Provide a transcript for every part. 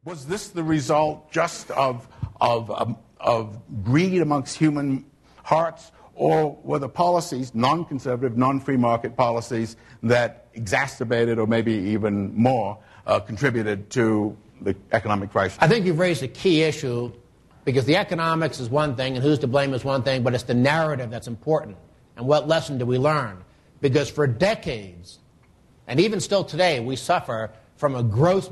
Was this the result just of greed amongst human hearts, or were the policies, non-conservative, non-free market policies, that exacerbated or maybe even more contributed to the economic crisis? I think you've raised a key issue, because the economics is one thing and who's to blame is one thing, but it's the narrative that's important. And what lesson do we learn? Because for decades, and even still today, we suffer from a gross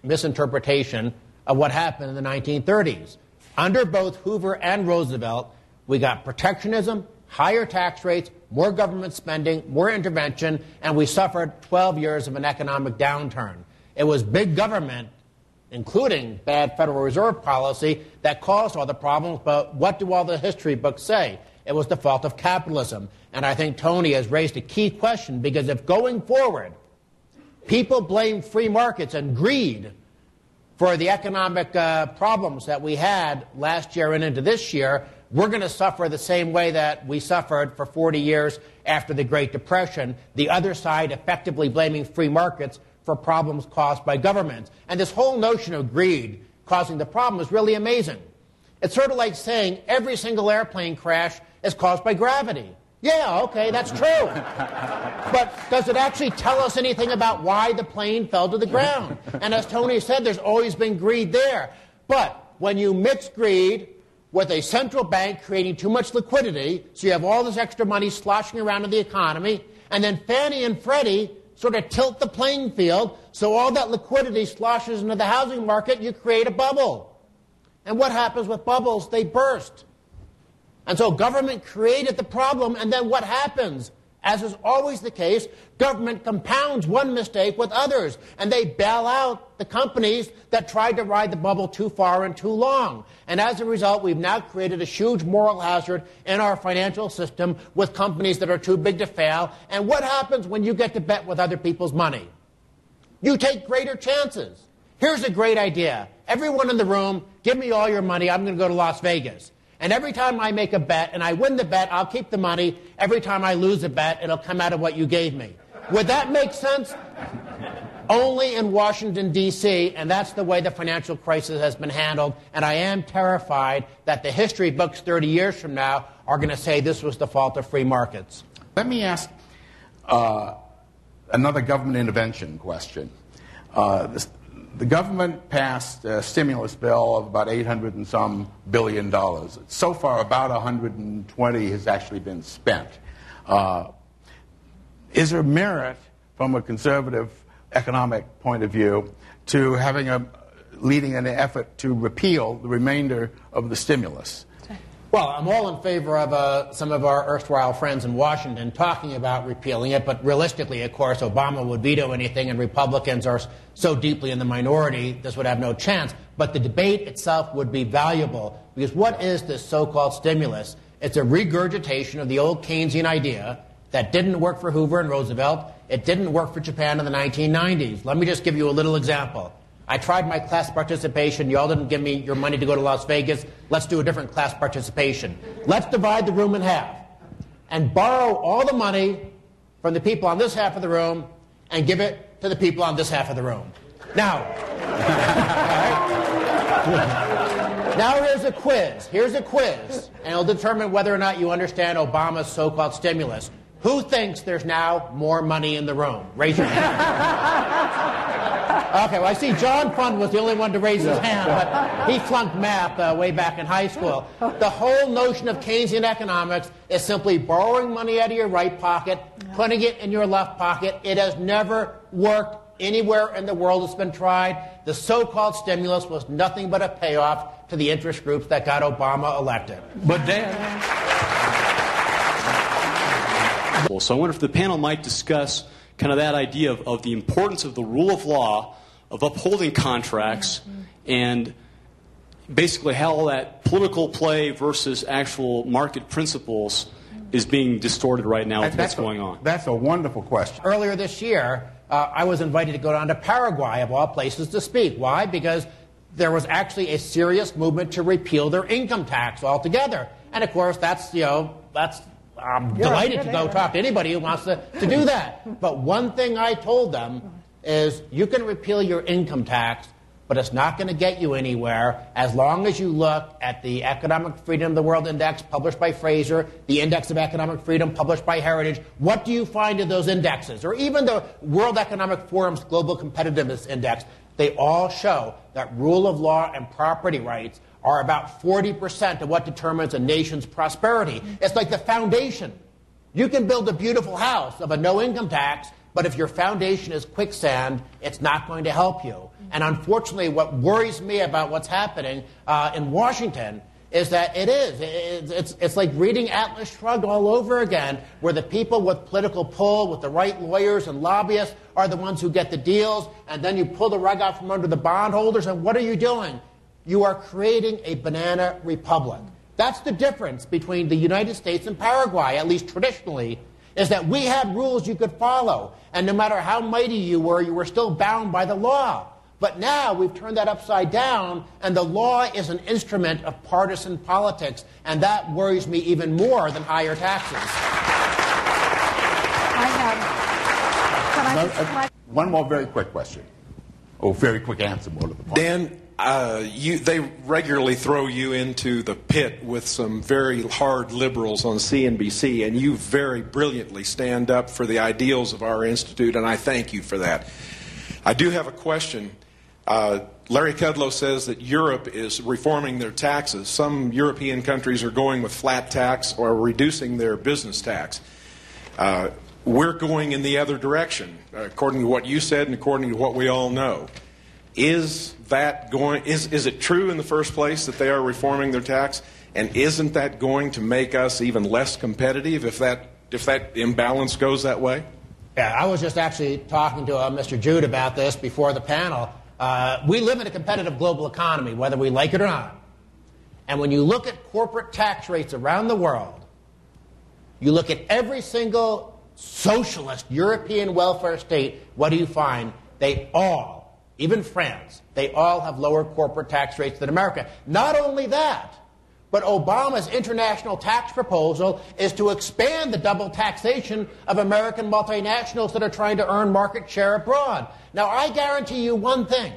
misinterpretation of what happened in the 1930s. Under both Hoover and Roosevelt, we got protectionism, higher tax rates, more government spending, more intervention, and we suffered 12 years of an economic downturn. It was big government, including bad Federal Reserve policy, that caused all the problems, but what do all the history books say? It was the fault of capitalism. And I think Tony has raised a key question, because if going forward, people blame free markets and greed for the economic problems that we had last year and into this year, we're going to suffer the same way that we suffered for 40 years after the Great Depression, the other side effectively blaming free markets for problems caused by governments. And this whole notion of greed causing the problem is really amazing. It's sort of like saying every single airplane crash is caused by gravity. Yeah, okay, that's true. But does it actually tell us anything about why the plane fell to the ground? And as Tony said, there's always been greed there. But when you mix greed with a central bank creating too much liquidity, so you have all this extra money sloshing around in the economy, and then Fannie and Freddie sort of tilt the playing field, so all that liquidity sloshes into the housing market, you create a bubble. And what happens with bubbles? They burst. And so government created the problem, and then what happens? As is always the case, government compounds one mistake with others, and they bail out the companies that tried to ride the bubble too far and too long. And as a result, we've now created a huge moral hazard in our financial system with companies that are too big to fail. And what happens when you get to bet with other people's money? You take greater chances. Here's a great idea. Everyone in the room, give me all your money. I'm going to go to Las Vegas. And every time I make a bet and I win the bet, I'll keep the money. Every time I lose a bet, it'll come out of what you gave me. Would that make sense? Only in Washington, D.C., and that's the way the financial crisis has been handled. And I am terrified that the history books 30 years from now are going to say this was the fault of free markets. Let me ask another government intervention question. The government passed a stimulus bill of about $800 and some billion. So far, about 120 has actually been spent. Is there merit, from a conservative economic point of view, to leading an effort to repeal the remainder of the stimulus? Well, I'm all in favor of some of our erstwhile friends in Washington talking about repealing it, but realistically, of course, Obama would veto anything, and Republicans are so deeply in the minority, this would have no chance. But the debate itself would be valuable, because what is this so-called stimulus? It's a regurgitation of the old Keynesian idea that didn't work for Hoover and Roosevelt. It didn't work for Japan in the 1990s. Let me just give you a little example. I tried my class participation. You all didn't give me your money to go to Las Vegas. Let's do a different class participation. Let's divide the room in half and borrow all the money from the people on this half of the room and give it to the people on this half of the room. Now, now here's a quiz. Here's a quiz, and it'll determine whether or not you understand Obama's so-called stimulus. Who thinks there's now more money in the room? Raise your hand. Okay, well, I see John Fund was the only one to raise his hand, but he flunked math way back in high school. The whole notion of Keynesian economics is simply borrowing money out of your right pocket, putting it in your left pocket. It has never worked anywhere in the world it's been tried. The so-called stimulus was nothing but a payoff to the interest groups that got Obama elected. But Dan... So I wonder if the panel might discuss kind of that idea of the importance of the rule of law, of upholding contracts, and basically how all that political play versus actual market principles is being distorted right now with what's going on. That's a wonderful question. Earlier this year, I was invited to go down to Paraguay, of all places, to speak. Why? Because there was actually a serious movement to repeal their income tax altogether. And, of course, I'm delighted to go talk to anybody who wants to do that. But one thing I told them is you can repeal your income tax, but it's not going to get you anywhere as long as you look at the Economic Freedom of the World Index published by Fraser, the Index of Economic Freedom published by Heritage. What do you find in those indexes? Or even the World Economic Forum's Global Competitiveness Index. They all show that rule of law and property rights are about 40% of what determines a nation's prosperity. It's like the foundation. You can build a beautiful house of a no-income tax, but if your foundation is quicksand, it's not going to help you. And unfortunately, what worries me about what's happening in Washington is that it's like reading Atlas Shrugged all over again, where the people with political pull, with the right lawyers and lobbyists, are the ones who get the deals, and then you pull the rug out from under the bondholders, and what are you doing? You are creating a banana republic. That's the difference between the United States and Paraguay, at least traditionally, is that we had rules you could follow, and no matter how mighty you were still bound by the law. But now we've turned that upside down, and the law is an instrument of partisan politics, and that worries me even more than higher taxes. One more very quick question. Oh, very quick answer, more to the point. Dan, they regularly throw you into the pit with some very hard liberals on CNBC, and you very brilliantly stand up for the ideals of our institute, and I thank you for that. I do have a question. Larry Kudlow says that Europe is reforming their taxes. Some European countries are going with flat tax or reducing their business tax. We're going in the other direction, according to what you said and according to what we all know. Is it true in the first place that they are reforming their tax? And isn't that going to make us even less competitive if that imbalance goes that way? Yeah, I was just actually talking to Mr. Jude about this before the panel. We live in a competitive global economy, whether we like it or not. And when you look at corporate tax rates around the world, you look at every single socialist European welfare state, what do you find? They all, even France, they all have lower corporate tax rates than America. Not only that, but Obama's international tax proposal is to expand the double taxation of American multinationals that are trying to earn market share abroad. Now, I guarantee you one thing.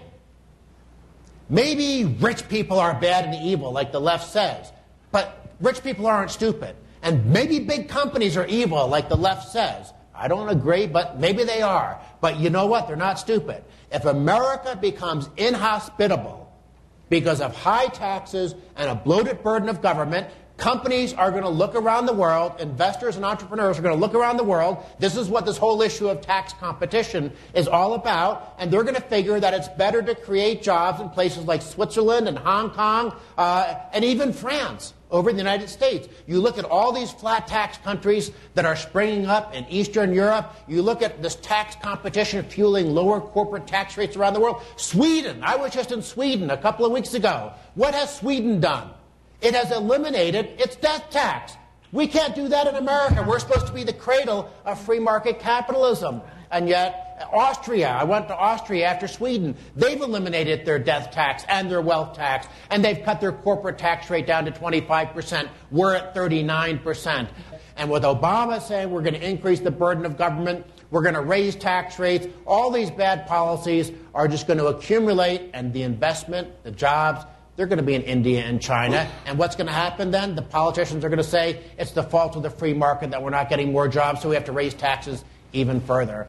Maybe rich people are bad and evil, like the left says, but rich people aren't stupid. And maybe big companies are evil, like the left says. I don't agree, but maybe they are. But you know what? They're not stupid. If America becomes inhospitable because of high taxes and a bloated burden of government, companies are going to look around the world, investors and entrepreneurs are going to look around the world. This is what this whole issue of tax competition is all about, and they're going to figure that it's better to create jobs in places like Switzerland and Hong Kong and even France over the United States. You look at all these flat tax countries that are springing up in Eastern Europe. You look at this tax competition fueling lower corporate tax rates around the world. Sweden, I was just in Sweden a couple of weeks ago. What has Sweden done? It has eliminated its death tax. We can't do that in America. We're supposed to be the cradle of free market capitalism. And yet, Austria, I went to Austria after Sweden. They've eliminated their death tax and their wealth tax, and they've cut their corporate tax rate down to 25%. We're at 39%. And with Obama saying we're going to increase the burden of government, we're going to raise tax rates, all these bad policies are just going to accumulate, and the investment, the jobs, they're going to be in India and China. And what's going to happen then? The politicians are going to say it's the fault of the free market that we're not getting more jobs, so we have to raise taxes even further.